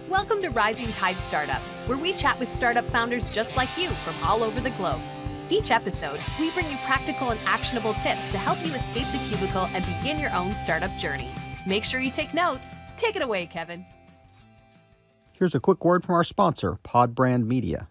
Welcome to Rising Tide Startups, where we chat with startup founders just like you from all over the globe. Each episode, we bring you practical and actionable tips to help you escape the cubicle and begin your own startup journey. Make sure you take notes. Take it away, Kevin. Here's a quick word from our sponsor, Podbrand Media.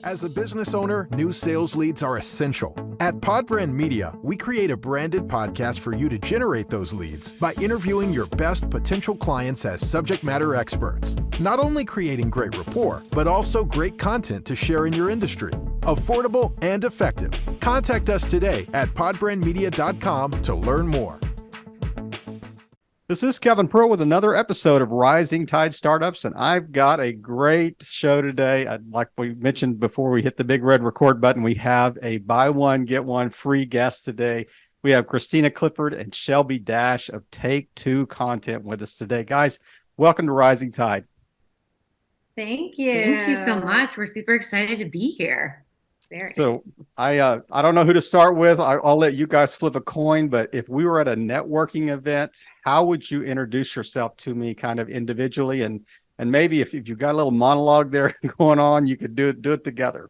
As a business owner, new sales leads are essential. At Podbrand Media, we create a branded podcast for you to generate those leads by interviewing your best potential clients as subject matter experts. Not only creating great rapport, but also great content to share in your industry. Affordable and effective. Contact us today at podbrandmedia.com to learn more. This is Kevin Pearl with another episode of Rising Tide Startups, and I've got a great show today. Like we mentioned before we hit the big red record button, we have a buy one, get one free guest today. We have Kristina Clifford and Shelby Dash of Take2Content with us today. Guys, welcome to Rising Tide. Thank you. Thank you so much. We're super excited to be here. So I don't know who to start with. I'll let you guys flip a coin, but if we were at a networking event, how would you introduce yourself to me kind of individually? And maybe if you've got a little monologue there going on, you could do it together.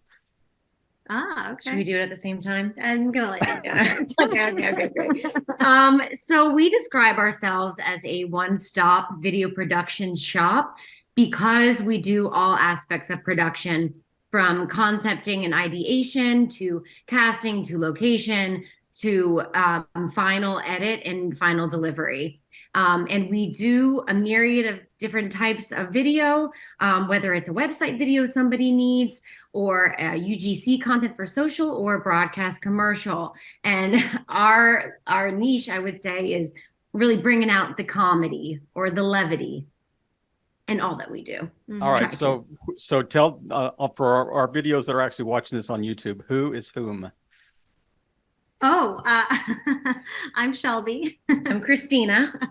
Okay. Should we do it at the same time? I'm going to let you go. Okay, great. So we describe ourselves as a one-stop video production shop because we do all aspects of production, from concepting and ideation to casting to location to final edit and final delivery. And we do a myriad of different types of video, whether it's a website video somebody needs, or UGC content for social, or broadcast commercial. And our niche, I would say, is really bringing out the comedy or the levity and all that we do. All right. So tell for our videos that are actually watching this on YouTube, who is whom? I'm Shelby. I'm Kristina.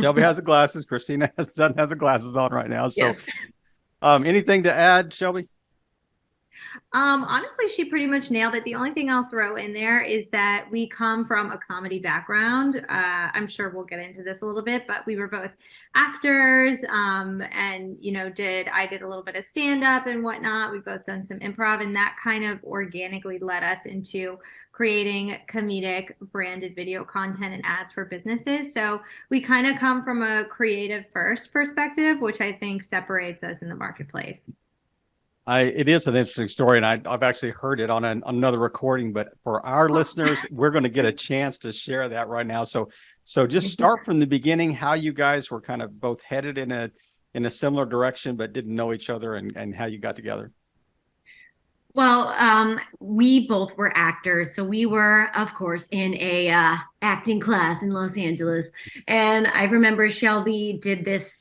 Shelby has the glasses. Kristina doesn't have the glasses on right now. So Yes. Anything to add, Shelby? Honestly, she pretty much nailed it. The only thing I'll throw in there is that we come from a comedy background. I'm sure we'll get into this a little bit, but we were both actors, and I did a little bit of stand-up and whatnot. We've both done some improv, and that kind of organically led us into creating comedic branded video content and ads for businesses. So we kind of come from a creative first perspective, which I think separates us in the marketplace. It is an interesting story, and I've actually heard it on another recording. But for our listeners, we're going to get a chance to share that right now. So just start from the beginning, how you guys were kind of both headed in a similar direction, but didn't know each other, and how you got together. Well, we both were actors. So we were, of course, in a acting class in Los Angeles. And I remember Shelby did this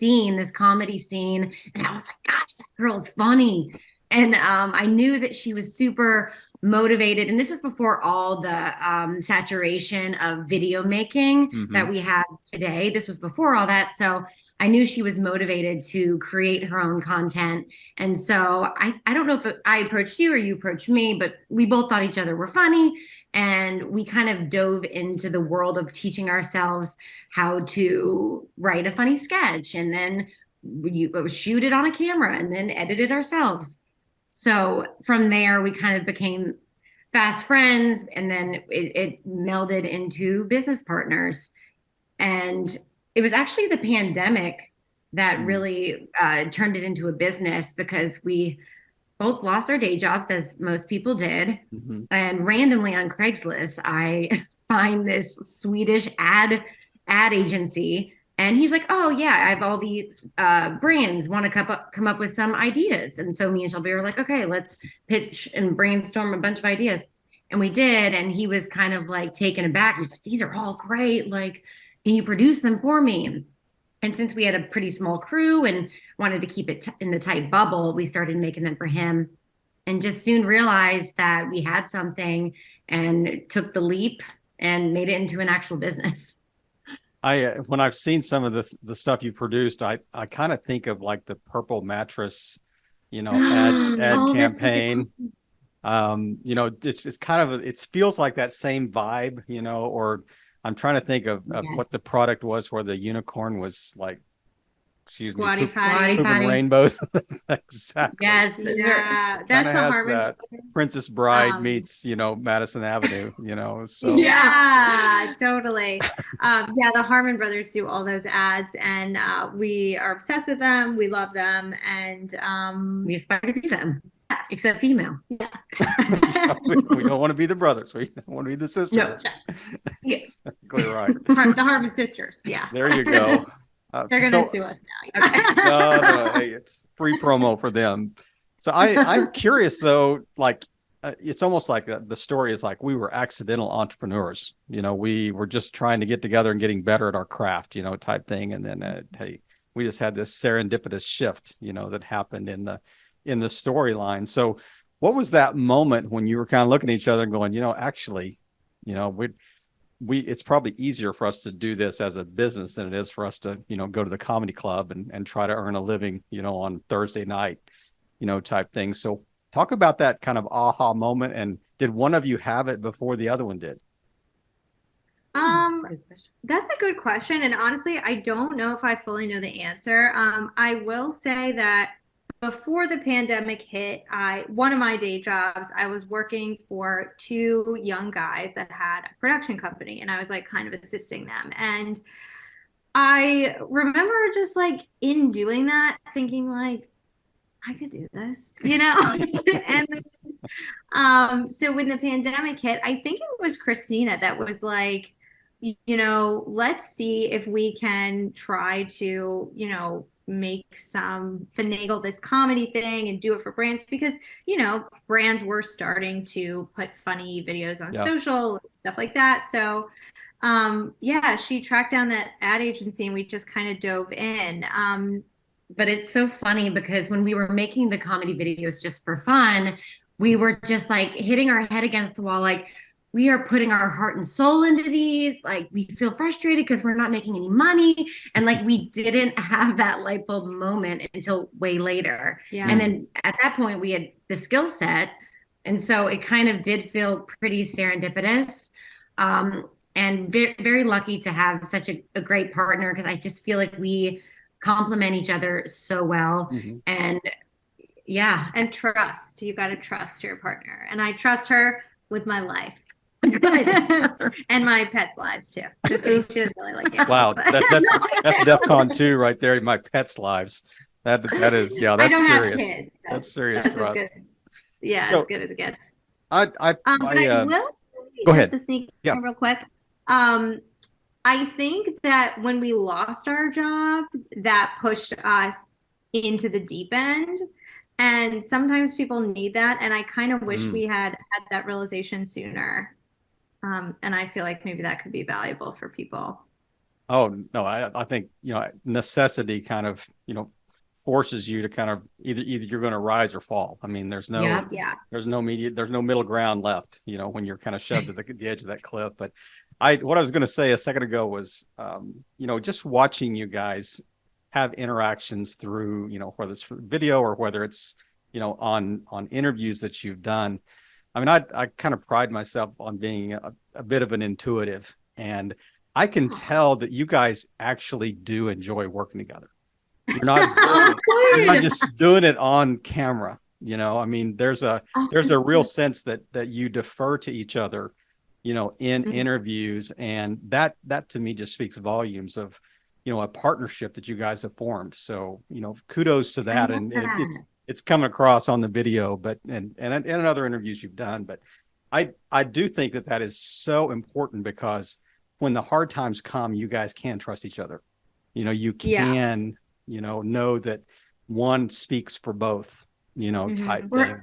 comedy scene. And I was like, gosh, that girl's funny. And I knew that she was super motivated. And this is before all the saturation of video making that we have today. This was before all that. So I knew she was motivated to create her own content. And so I don't know if I approached you or you approached me, but we both thought each other were funny. And we kind of dove into the world of teaching ourselves how to write a funny sketch, and then shoot it on a camera and then edit it ourselves. So from there, we kind of became fast friends, and then it melded into business partners. And it was actually the pandemic that really turned it into a business, because we both lost our day jobs, as most people did. And randomly on Craigslist, I find this Swedish ad agency. And he's like, oh, yeah, I have all these brands want to come up with some ideas. And so me and Shelby were like, okay, let's pitch and brainstorm a bunch of ideas. And we did. And he was kind of like taken aback. He was like, these are all great. Like, can you produce them for me? And since we had a pretty small crew and wanted to keep it in the tight bubble, we started making them for him, and just soon realized that we had something, and took the leap and made it into an actual business. When I've seen some of the stuff you produced, I kind of think of like the Purple Mattress, ad campaign. It's kind of, it feels like that same vibe, or I'm trying to think of what the product was, where the unicorn was like excuse Squatty me, potty. pooping rainbows. Exactly. Yes. Yeah, Kinda that's the has Harmon that brothers. Princess Bride Um, meets, Madison Avenue, so. Yeah, totally. Yeah, the Harmon brothers do all those ads, and we are obsessed with them. We love them, and We aspire to be them, yes. except female. Yeah. We don't want to be the brothers. We don't want to be the sisters. No. That's Yes. exactly right. The Harmon sisters. Yeah. There you go. They're gonna sue us now. Okay. No, hey, it's free promo for them. So I'm curious though, like it's almost like the story is like we were accidental entrepreneurs. We were just trying to get together and getting better at our craft, type thing. And then hey, we just had this serendipitous shift, that happened in the storyline. So what was that moment when you were kind of looking at each other and going, actually, it's probably easier for us to do this as a business than it is for us to, go to the comedy club and try to earn a living, on Thursday night, type thing. So talk about that kind of aha moment. And did one of you have it before the other one did? That's a good question. And honestly, I don't know if I fully know the answer. I will say that before the pandemic hit, one of my day jobs, I was working for two young guys that had a production company, and I was like kind of assisting them. And I remember just like in doing that, thinking like, I could do this, and so when the pandemic hit, I think it was Kristina that was like, let's see if we can try to, finagle this comedy thing and do it for brands, because, brands were starting to put funny videos on social, stuff like that. So, yeah, she tracked down that ad agency and we just kind of dove in. But it's so funny because when we were making the comedy videos just for fun, we were just like hitting our head against the wall, like, we are putting our heart and soul into these. Like, we feel frustrated because we're not making any money. And like, we didn't have that light bulb moment until way later. Yeah. And then at that point, we had the skill set. And so it kind of did feel pretty serendipitous. And very, very lucky to have such a great partner, because I just feel like we complement each other so well. Mm-hmm. And yeah. And trust. You got to trust your partner. And I trust her with my life. And my pets' lives too. Just kidding. She doesn't really like animals. Wow, that's DEFCON 2 right there. My pets' lives. That is, yeah, that's serious. Kids, that's serious trust. Yeah, So, as good as it gets. I will say, go ahead. Just to sneak in real quick. I think that when we lost our jobs, that pushed us into the deep end. And sometimes people need that. And I kind of wish we had that realization sooner. And I feel like maybe that could be valuable for people. Oh, no, I think, necessity kind of, forces you to kind of either you're going to rise or fall. I mean, there's no middle ground left, when you're kind of shoved to the edge of that cliff. But what I was going to say a second ago was, just watching you guys have interactions through, whether it's video or whether it's, on interviews that you've done. I mean, I kind of pride myself on being a bit of an intuitive, and I can tell that you guys actually do enjoy working together. You're not just doing it on camera. I mean, there's a real sense that you defer to each other, in interviews, and that to me just speaks volumes of, a partnership that you guys have formed. So, kudos to that. And it's coming across on the video, but and in other interviews you've done. But I do think that is so important, because when the hard times come, you guys can trust each other. You can, know that one speaks for both, type thing.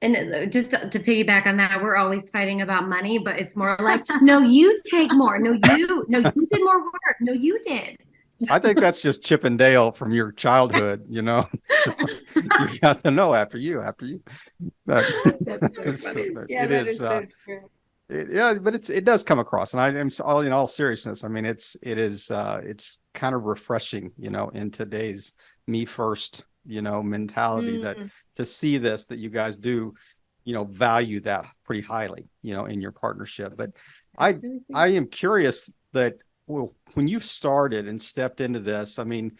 And just to piggyback on that, we're always fighting about money, but it's more like, no, you take more. No, you did more work. No, you did. So. I think that's just Chip and Dale from your childhood, So you got to know after you. That's so funny. It is so true. But it does come across, and I'm all in all seriousness. I mean, it's kind of refreshing, in today's me first, mentality, that to see that you guys do, value that pretty highly, in your partnership. But I am curious that, well, when you started and stepped into this, I mean,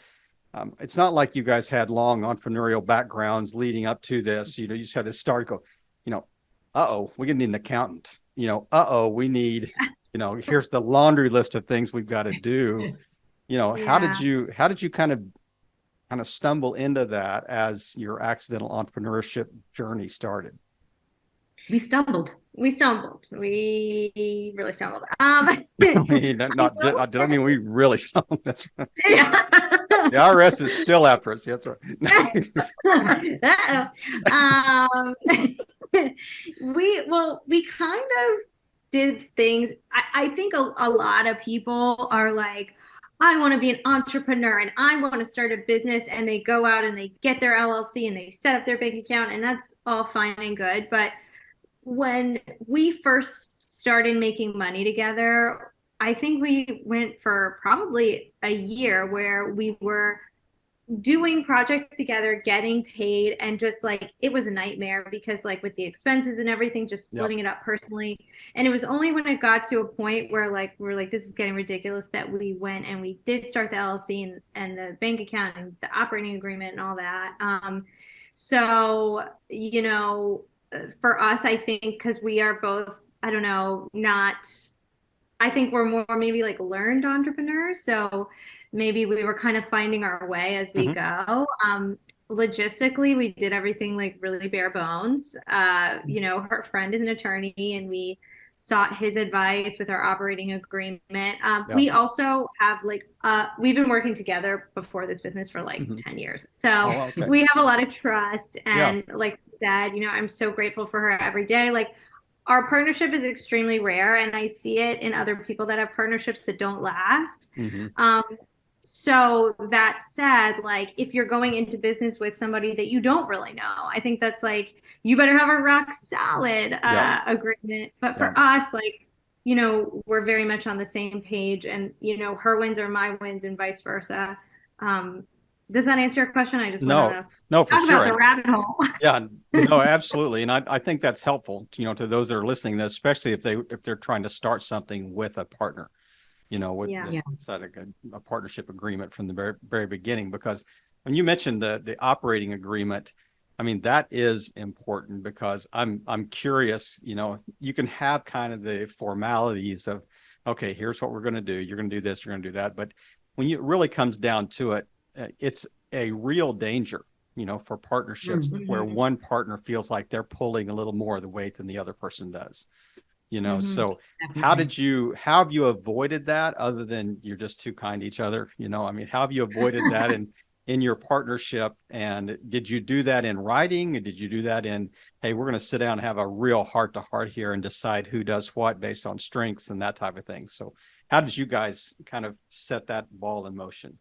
it's not like you guys had long entrepreneurial backgrounds leading up to this. You just had to start, go, we're going to need an accountant. We need, here's the laundry list of things we've got to do. How did you kind of stumble into that as your accidental entrepreneurship journey started? We stumbled. We really stumbled. I mean we really stumbled? That's right. Yeah. The IRS is still after us. That's right. We kind of did things. I think a lot of people are like, I want to be an entrepreneur and I want to start a business, and they go out and they get their LLC and they set up their bank account, and that's all fine and good. But when we first started making money together, I think we went for probably a year where we were doing projects together, getting paid, and just like it was a nightmare because like with the expenses and everything, just splitting it up personally. And it was only when it got to a point where like we're like, this is getting ridiculous, that we went and we did start the LLC and the bank account and the operating agreement and all that. So for us, I think because we are both, I don't know, I think we're more maybe like learned entrepreneurs. So maybe we were kind of finding our way as we go. Logistically, we did everything like really bare bones. Her friend is an attorney, and we sought his advice with our operating agreement. We also have we've been working together before this business for 10 years. So we have a lot of trust. And like I said, I'm so grateful for her every day. Like, our partnership is extremely rare, and I see it in other people that have partnerships that don't last. So that said, like, if you're going into business with somebody that you don't really know, I think that's like, you better have a rock solid agreement. But for us, we're very much on the same page, and, her wins are my wins and vice versa. Does that answer your question? I just want to for talk sure. about the rabbit hole. Yeah, no, absolutely. And I think that's helpful, to those that are listening, especially if they're trying to start something with a partner, a partnership agreement from the very, very beginning. Because when you mentioned the operating agreement, I mean, that is important, because I'm curious, you can have kind of the formalities of, okay, here's what we're going to do. You're going to do this, you're going to do that. But when it really comes down to it, it's a real danger, for partnerships where one partner feels like they're pulling a little more of the weight than the other person does, So how have you avoided that, other than you're just too kind to each other? I mean, how have you avoided that in your partnership? And did you do that in writing? Or did you do that in, hey, we're going to sit down and have a real heart to heart here and decide who does what based on strengths and that type of thing? So how did you guys kind of set that ball in motion?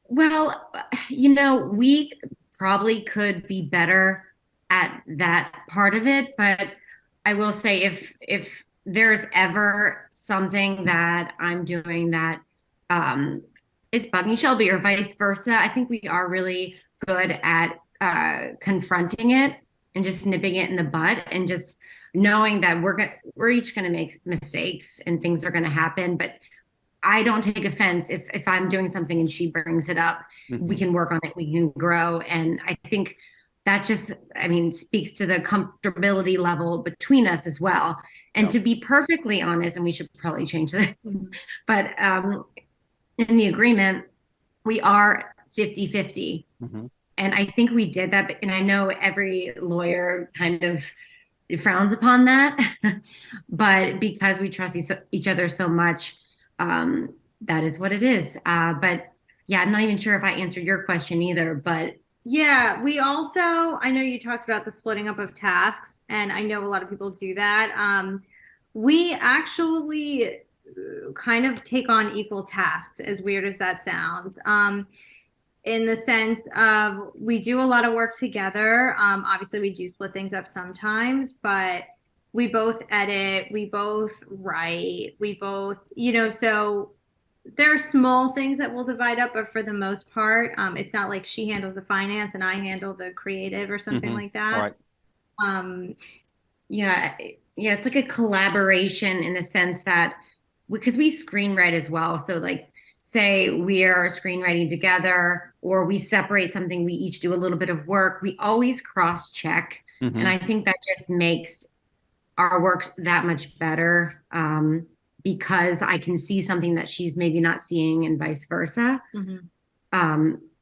Well, we probably could be better at that part of it, but I will say if there's ever something that I'm doing that is bugging Shelby or vice versa, I think we are really good at confronting it and just nipping it in the bud, and just knowing that we're each going to make mistakes and things are going to happen, but I don't take offense if I'm doing something and she brings it up. We can work on it. We can grow. And I think that just, speaks to the comfortability level between us as well. And to be perfectly honest, and we should probably change this, but in the agreement, we are 50-50. And I think we did that. And I know every lawyer kind of frowns upon that, but because we trust each other so much, that is what it is. But yeah, I'm not even sure if I answered your question either, but yeah, we also, I know you talked about the splitting up of tasks, and I know a lot of people do that. We actually kind of take on equal tasks, as weird as that sounds, in the sense of we do a lot of work together. Obviously we do split things up sometimes, but we both edit, we both write, we both, so there are small things that we'll divide up, but for the most part, it's not like she handles the finance and I handle the creative or something like that. Right. Yeah, it's like a collaboration in the sense that, because we screenwrite as well. So like say we are screenwriting together or we separate something, we each do a little bit of work, we always cross-check. Mhm. And I think that just makes our work that much better, because I can see something that she's maybe not seeing and vice versa.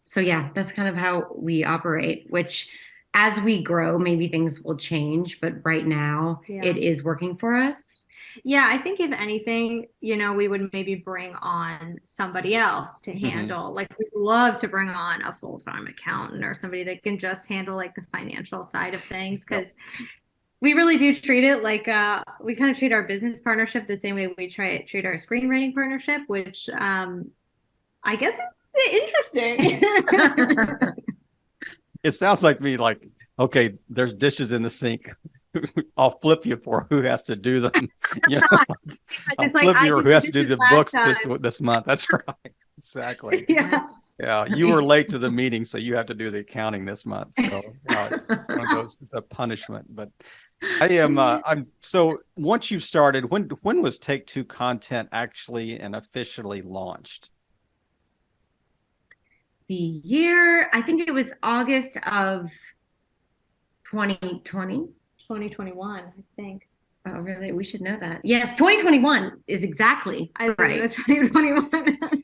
So yeah, that's kind of how we operate, which as we grow, maybe things will change, but right now it is working for us. Yeah, I think if anything, we would maybe bring on somebody else to handle, like we'd love to bring on a full-time accountant or somebody that can just handle like the financial side of things. Because we really do treat it like we kind of treat our business partnership the same way we treat our screenwriting partnership, which I guess it's interesting. It sounds like to me like, okay, there's dishes in the sink. I'll flip you for who has to do them. I'll flip you or who has to do the books this month. That's right. Exactly. Yes. Yeah. You were late to the meeting, so you have to do the accounting this month. So it's one of those, it's a punishment. But I'm so once you started, when was Take2Content actually and officially launched? The year, I think it was August of 2020. 2021, I think. Oh, really? We should know that. Yes, 2021 is exactly right. It was 2021.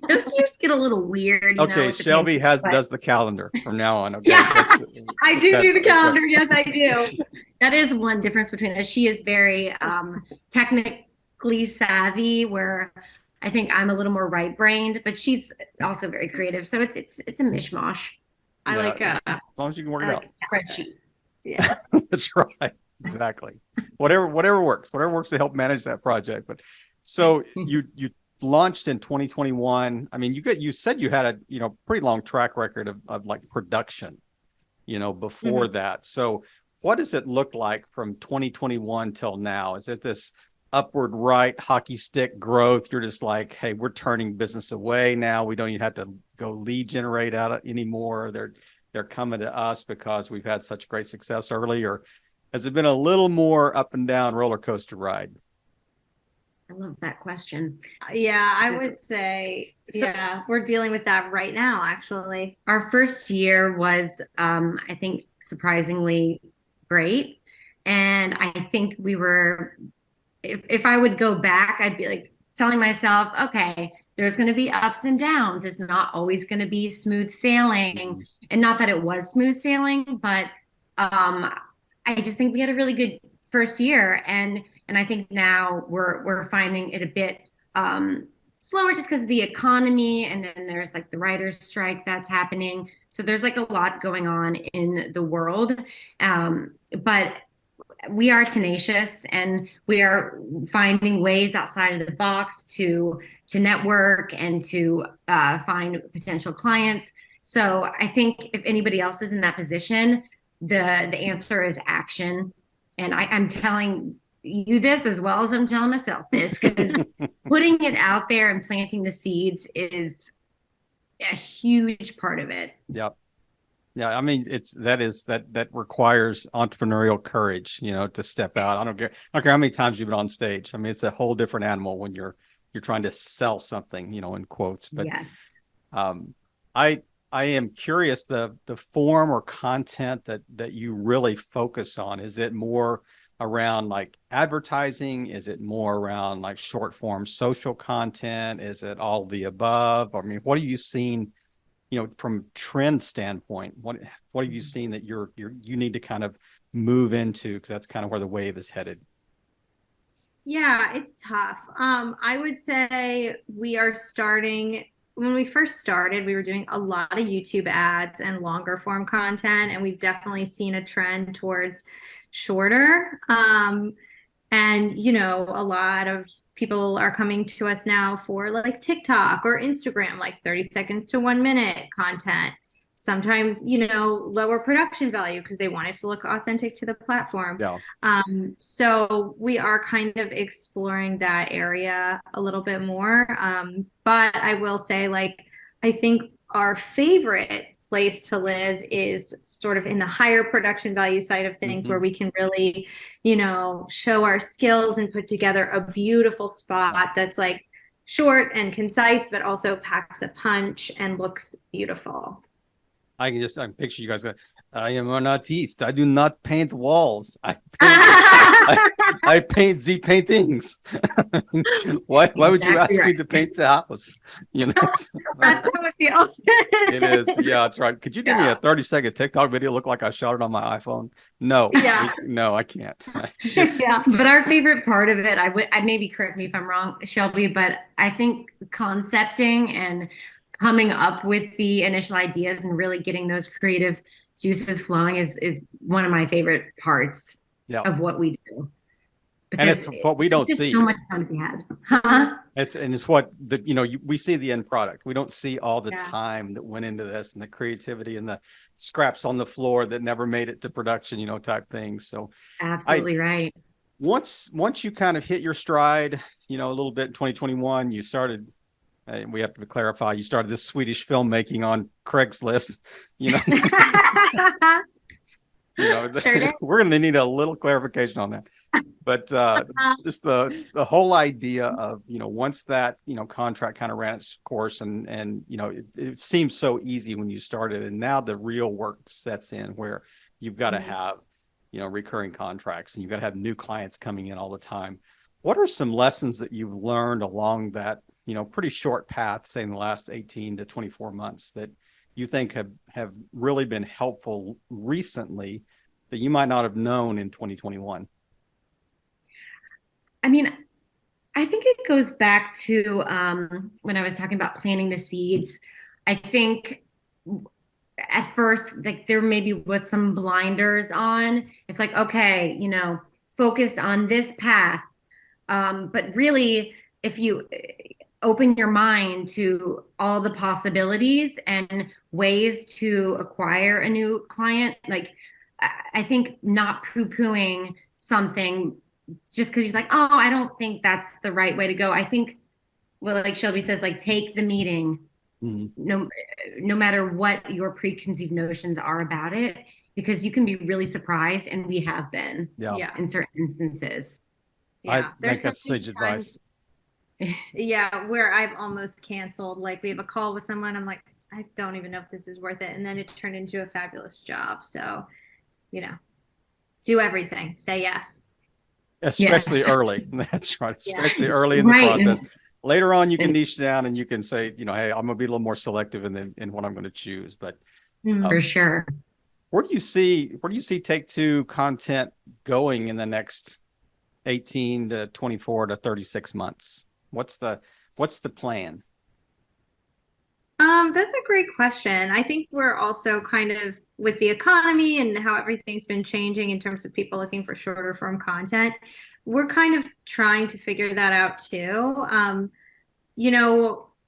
Those years get a little weird. Okay, Shelby does the calendar from now on. Okay, yeah, I do the calendar. Right. Yes, I do. That is one difference between us. She is very technically savvy, where I think I'm a little more right-brained, but she's also very creative. So it's a mishmash. I like as long as you can work it out. Spreadsheet. Yeah, that's right. Exactly. Whatever works to help manage that project. But so you launched in 2021. I mean, you said you had a pretty long track record of like production, before that. So what does it look like from 2021 till now? Is it this upward right hockey stick growth? You're just like, hey, we're turning business away now. We don't even have to go lead generate out anymore. They're coming to us because we've had such great success early, or has it been a little more up and down roller coaster ride? I love that question. Yeah, I would say, we're dealing with that right now, actually. Our first year was, I think, surprisingly great. And I think we were, if I would go back, I'd be like telling myself, okay, there's going to be ups and downs. It's not always going to be smooth sailing. And not that it was smooth sailing, but I just think we had a really good first year. And I think now we're finding it a bit slower just because of the economy. And then there's like the writer's strike that's happening. So there's like a lot going on in the world. But we are tenacious and we are finding ways outside of the box to network and to find potential clients. So I think if anybody else is in that position, the answer is action. And I'm telling you this as well as I'm telling myself this, because putting it out there and planting the seeds is a huge part of it. Yep. Yeah, I mean, that requires entrepreneurial courage, to step out. I don't care how many times you've been on stage. I mean, it's a whole different animal when you're trying to sell something, in quotes. But yes, I am curious the form or content that you really focus on. Is it more around like advertising? Is it more around like short form social content? Is it all the above? I mean, what are you seeing? From trend standpoint, what have you seen that you need to kind of move into, because that's kind of where the wave is headed? Yeah, it's tough. I would say we are starting. When we first started, we were doing a lot of YouTube ads and longer form content, and we've definitely seen a trend towards shorter. And, a lot of people are coming to us now for like TikTok or Instagram, like 30 seconds to 1 minute content. Sometimes, lower production value because they want it to look authentic to the platform. Yeah. So we are kind of exploring that area a little bit more. But I will say, like, I think our favorite place to live is sort of in the higher production value side of things, where we can really, show our skills and put together a beautiful spot that's like short and concise, but also packs a punch and looks beautiful. I picture you guys. I am an artist. I do not paint walls. I paint the paintings. Why would you ask me to paint the house? You know, That's how it feels. it is. Yeah, that's right. Could you give me a 30-second TikTok video look like I shot it on my iPhone? No. Yeah. No, I can't. Yeah. But our favorite part of it, I maybe correct me if I'm wrong, Shelby, but I think concepting and coming up with the initial ideas and really getting those creative juices flowing is one of my favorite parts of what we do. Because and it's what we don't see. So much fun to be had. Huh? It's what we see the end product. We don't see all the time that went into this and the creativity and the scraps on the floor that never made it to production, type things. So absolutely right. Once you kind of hit your stride, a little bit in 2021, you started. We have to clarify. You started this Swedish filmmaking on Craigslist. Sure we're going to need a little clarification on that. But just the whole idea of once that contract kind of ran its course and it seems so easy when you started, and now the real work sets in where you've got to have recurring contracts and you've got to have new clients coming in all the time. What are some lessons that you've learned along that pretty short path, say in the last 18 to 24 months, that you think have really been helpful recently that you might not have known in 2021? I mean, I think it goes back to when I was talking about planting the seeds. I think at first, like there maybe was some blinders on. It's like, okay, focused on this path. But really, if you open your mind to all the possibilities and ways to acquire a new client, like I think not poo-pooing something just because you're like, oh, I don't think that's the right way to go. I think, well, like Shelby says, like take the meeting, no matter what your preconceived notions are about it, because you can be really surprised, and we have been in certain instances. Yeah, I think that's sage advice. Yeah, where I've almost canceled. Like we have a call with someone, I'm like, I don't even know if this is worth it, and then it turned into a fabulous job. So, do everything, say yes. Especially early. That's right. Especially early in the process. Later on, you can niche down and you can say, hey, I'm going to be a little more selective in what I'm going to choose. But for sure. Where do you see Take2Content going in the next 18 to 24 to 36 months? What's the plan? That's a great question. I think we're also kind of with the economy and how everything's been changing in terms of people looking for shorter form content. We're kind of trying to figure that out too.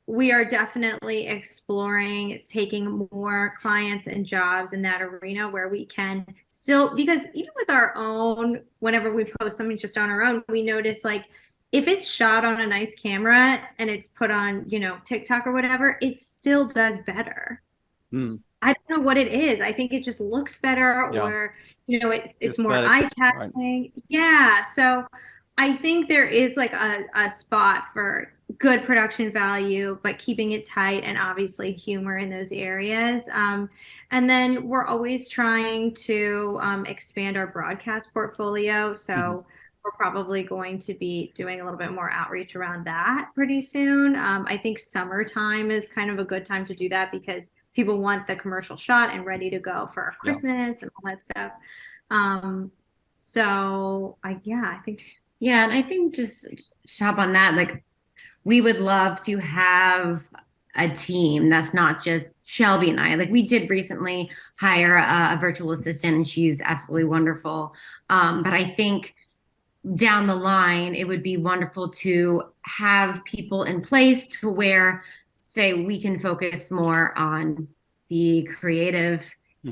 We are definitely exploring taking more clients and jobs in that arena where we can still, because even with our own, whenever we post something just on our own, we notice like if it's shot on a nice camera and it's put on, TikTok or whatever, it still does better. I don't know what it is. I think it just looks better or, it's more eye-catching. Right. Yeah. So I think there is like a spot for good production value, but keeping it tight and obviously humor in those areas. And then we're always trying to expand our broadcast portfolio. So we're probably going to be doing a little bit more outreach around that pretty soon. I think summertime is kind of a good time to do that because people want the commercial shot and ready to go for Christmas and all that stuff. I think. Yeah. And I think just shop on that. Like we would love to have a team that's not just Shelby and I. Like we did recently hire a virtual assistant and she's absolutely wonderful. But I think down the line, it would be wonderful to have people in place to where, say, we can focus more on the creative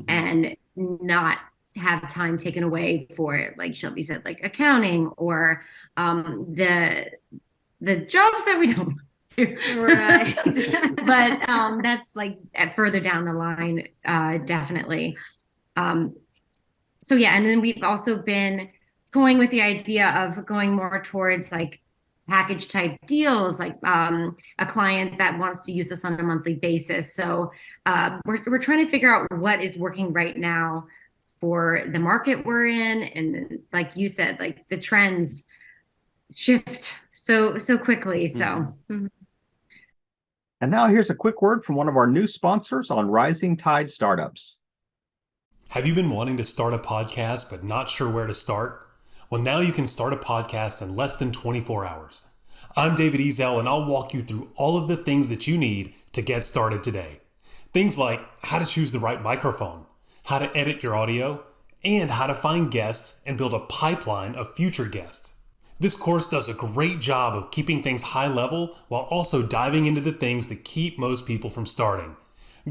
and not have time taken away for it, like Shelby said, like accounting or the jobs that we don't want to. Right. But that's like further down the line, definitely. And then we've also been toying with the idea of going more towards like package type deals, like a client that wants to use this on a monthly basis. So we're trying to figure out what is working right now for the market we're in. And like you said, like the trends shift so quickly. So And now here's a quick word from one of our new sponsors on Rising Tide Startups. Have you been wanting to start a podcast but not sure where to start? Well, now you can start a podcast in less than 24 hours. I'm David Ezel, and I'll walk you through all of the things that you need to get started today. Things like how to choose the right microphone, how to edit your audio, and how to find guests and build a pipeline of future guests. This course does a great job of keeping things high level while also diving into the things that keep most people from starting.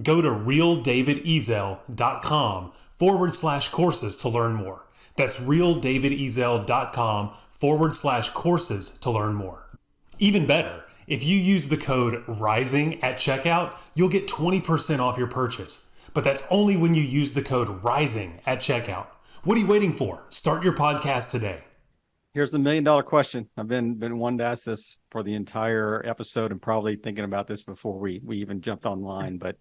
Go to realdavidezel.com/courses to learn more. That's realdavidezel.com/courses to learn more. Even better, if you use the code RISING at checkout, you'll get 20% off your purchase. But that's only when you use the code RISING at checkout. What are you waiting for? Start your podcast today. Here's the $1 million question. I've been wanting to ask this for the entire episode and probably thinking about this before we even jumped online. But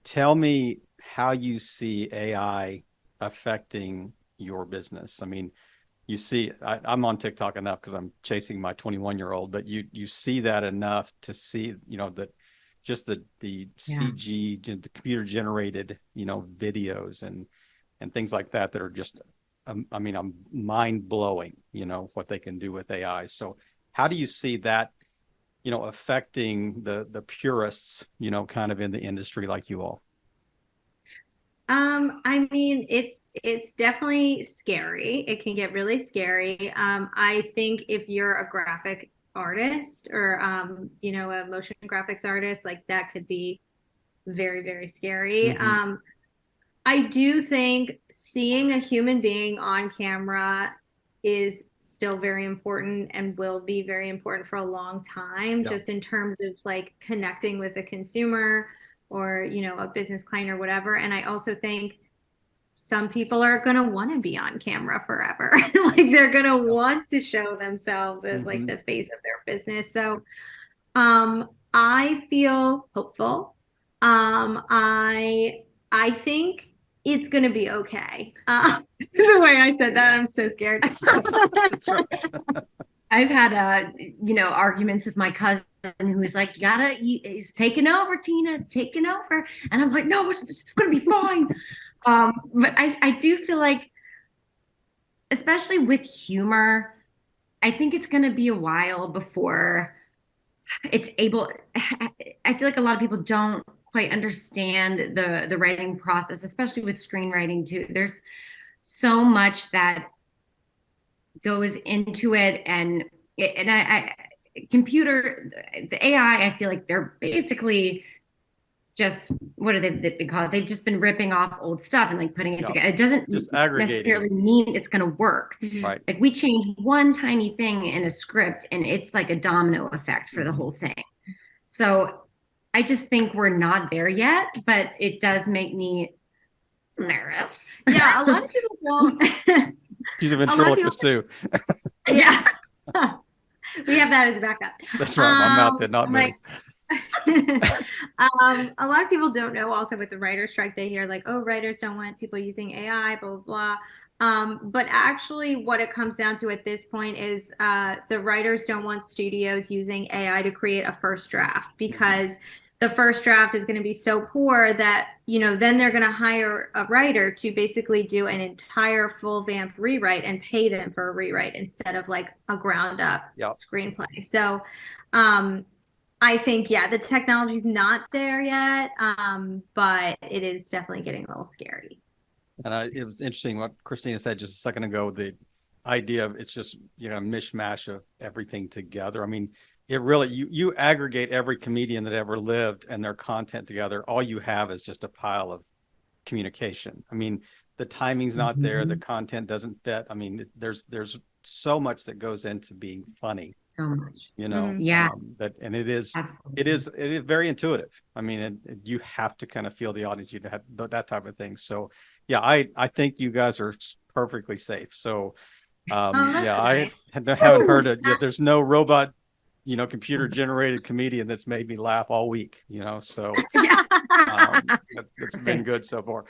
tell me how you see AI affecting your business. I mean, you see, I'm on TikTok enough because I'm chasing my 21-year-old, but you see that enough to see, that just the CG, the computer generated, videos and things like that are just, I'm mind blowing, what they can do with AI. So how do you see that, affecting the purists, kind of in the industry like you all? It's definitely scary. It can get really scary. I think if you're a graphic artist or, a motion graphics artist, like that could be very, very scary. I do think seeing a human being on camera is still very important and will be very important for a long time, just in terms of like connecting with the consumer or, a business client or whatever. And I also think some people are going to want to be on camera forever. Like they're going to want to show themselves as like the face of their business. So I feel hopeful. I think it's going to be okay. The way I said that, I'm so scared. I've had arguments with my cousin who's like, it's taking over, Tina, it's taking over. And I'm like, no, it's going to be fine. But I do feel like, especially with humor, I think it's going to be a while before it's able. I feel like a lot of people don't quite understand the writing process, especially with screenwriting too. There's so much that goes into it, and the AI, I feel like they're basically just, what do they call it? They've just been ripping off old stuff and like putting it together. It doesn't necessarily mean it's going to work. Right. Like we change one tiny thing in a script and it's like a domino effect for the whole thing. So I just think we're not there yet, but it does make me nervous. Yeah, a lot of people don't. She's a ventriloquist too. Yeah. We have that as a backup. That's right. My mouth did not move. A lot of people don't know also with the writer's strike, they hear like, oh, writers don't want people using AI, blah, blah, blah. But actually what it comes down to at this point is the writers don't want studios using AI to create a first draft, because the first draft is going to be so poor that, then they're going to hire a writer to basically do an entire full vamped rewrite and pay them for a rewrite instead of like a ground up screenplay. So I think, the technology's not there yet, but it is definitely getting a little scary. And it was interesting what Kristina said just a second ago, the idea of it's just, a mishmash of everything together. I mean, it really, you aggregate every comedian that ever lived and their content together. All you have is just a pile of communication. I mean, the timing's not there. The content doesn't fit. I mean, there's so much that goes into being funny. So much, and it is very intuitive. I mean, you have to kind of feel the audience, you have that type of thing. So I think you guys are perfectly safe. So nice. I haven't heard it yet. There's no robot computer generated comedian that's made me laugh all week, so it's been good so far.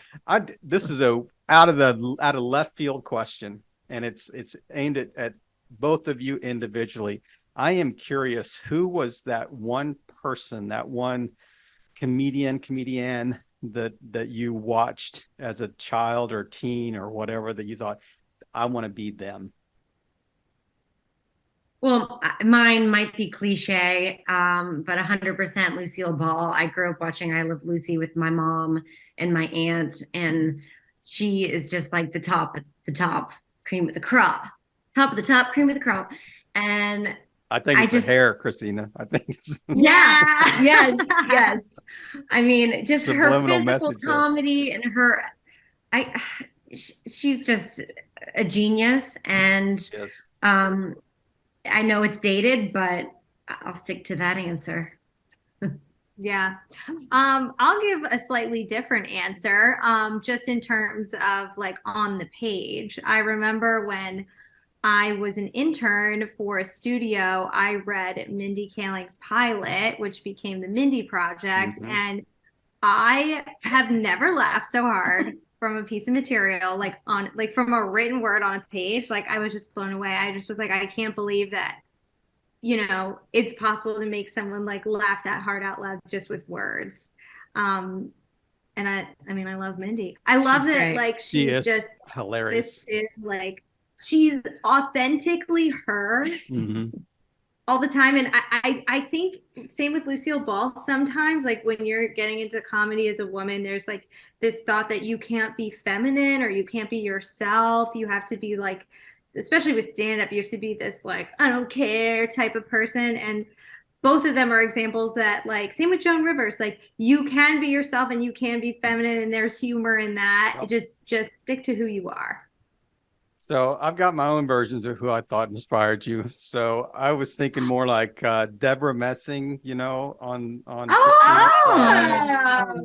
This is a out of left field question, and it's aimed at both of you individually. I am curious, who was that one person, that one comedian that you watched as a child or teen or whatever, that you thought, I want to be them? Well, mine might be cliche, but 100% Lucille Ball. I grew up watching I Love Lucy with my mom and my aunt, and she is just like the top cream of the crop, top of the top cream of the crop. And I think it's the hair, Kristina. I think it's yeah, yes. I mean, just her physical comedy and her, she's just a genius. And yes. I know it's dated, but I'll stick to that answer. Yeah. I'll give a slightly different answer, just in terms of like on the page. I remember when I was an intern for a studio, I read Mindy Kaling's pilot, which became the Mindy Project. Mm-hmm. And I have never laughed so hard from a piece of material, like from a written word on a page. Like I was just blown away. I just was like, I can't believe that, it's possible to make someone like laugh that hard out loud just with words. And I mean, I love Mindy. I love that. Great. Like she's just hilarious. Like she's authentically her. Mm-hmm. all the time. And I think same with Lucille Ball. Sometimes like when you're getting into comedy as a woman, there's like this thought that you can't be feminine or you can't be yourself. You have to be like, especially with stand-up, you have to be this like, I don't care type of person. And both of them are examples that, like, same with Joan Rivers, like you can be yourself and you can be feminine and there's humor in that. Yep. Just stick to who you are. So I've got my own versions of who I thought inspired you. So I was thinking more like Deborah Messing, you know, on Oh,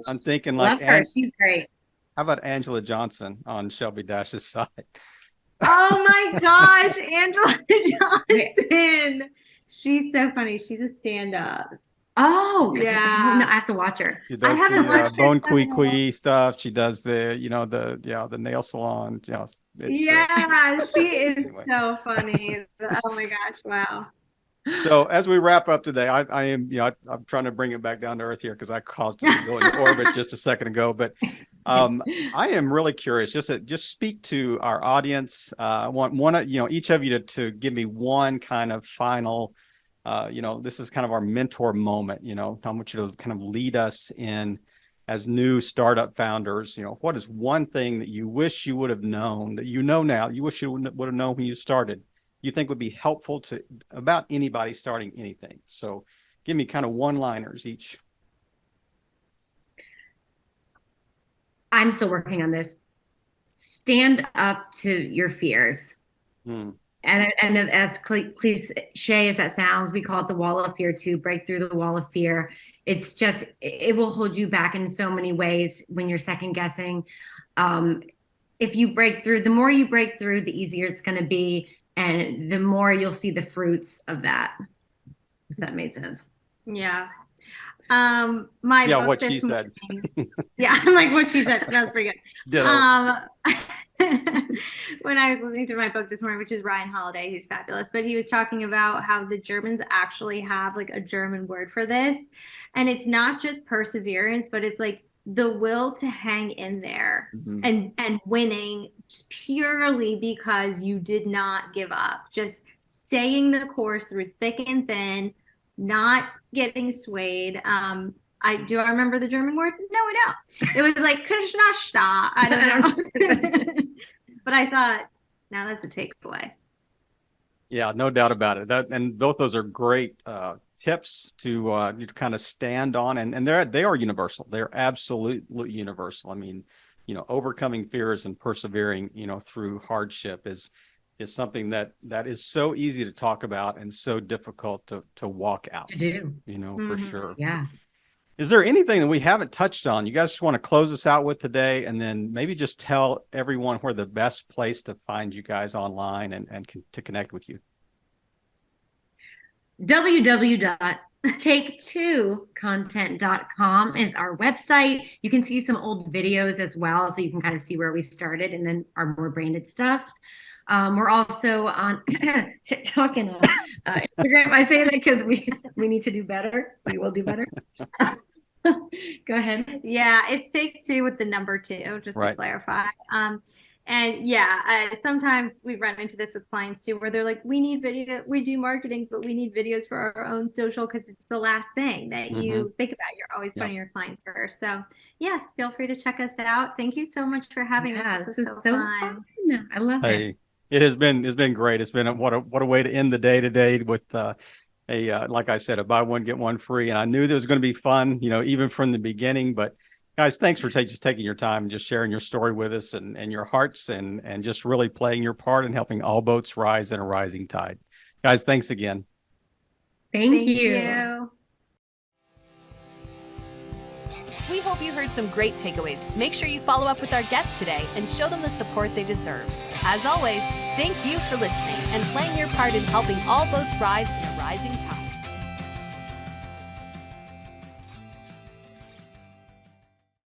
I'm thinking like love her. She's great. How about Angela Johnson on Shelby Dash's side? Oh my gosh, Angela Johnson. She's so funny. She's a stand-up. Oh, yeah. I have to watch her. She does I haven't watched Bone Kui stuff. She does the, you know, the nail salon. You know, she is so funny. Oh my gosh, wow. So as we wrap up today, I am, you know, I'm trying to bring it back down to earth here because I caused it to go into orbit just a second ago. But I am really curious. Just speak to our audience. I want each of you to give me one kind of final. This is kind of our mentor moment. You know, I want you to kind of lead us in as new startup founders. You know, what is one thing that you wish you would have known that you know now, you wish you would have known when you started, you think would be helpful to about anybody starting anything? So give me kind of one-liners each. I'm still working on this. Stand up to your fears. And as cliche as that sounds, we call it the wall of fear too. Break through the wall of fear. It's just, it will hold you back in so many ways when you're second guessing. If you break through, the more you break through, the easier it's going to be. And the more you'll see the fruits of that, if that made sense. Yeah. What she said. Yeah, I'm like what she said. That was pretty good. When I was listening to my book this morning, which is Ryan Holiday, who's fabulous, but he was talking about how the Germans actually have like a German word for this. And it's not just perseverance, but it's like the will to hang in there and winning just purely because you did not give up, just staying the course through thick and thin, not getting swayed. I remember the German word? No, I don't. It was like Krishnashta. I don't know. But I thought, now that's a takeaway. Yeah, no doubt about it. And both those are great tips to kind of stand on, and they are universal. They're absolutely universal. I mean, you know, overcoming fears and persevering, you know, through hardship is something that is so easy to talk about and so difficult to walk out. To do, you know, for sure. Yeah. Is there anything that we haven't touched on? You guys just want to close us out with today, and then maybe just tell everyone where the best place to find you guys online and to connect with you. www.take2content.com is our website. You can see some old videos as well, so you can kind of see where we started and then our more branded stuff. We're also on TikTok and Instagram. I say that because we need to do better. We will do better. Go ahead. Yeah, it's Take2 with the number 2, just to clarify. And yeah, sometimes we run into this with clients too, where they're like, we need video, we do marketing, but we need videos for our own social because it's the last thing that you think about. You're always putting your clients first. So yes, feel free to check us out. Thank you so much for having us. This was so fun. I love it. It has been great. It's been what a way to end the day today with like I said, a buy one get one free. And I knew there was going to be fun, even from the beginning. But guys, thanks for just taking your time and just sharing your story with us and your hearts and just really playing your part in helping all boats rise in a rising tide. Guys, thanks again. Thank you. We hope you heard some great takeaways. Make sure you follow up with our guests today and show them the support they deserve. As always, thank you for listening and playing your part in helping all boats rise in a rising tide.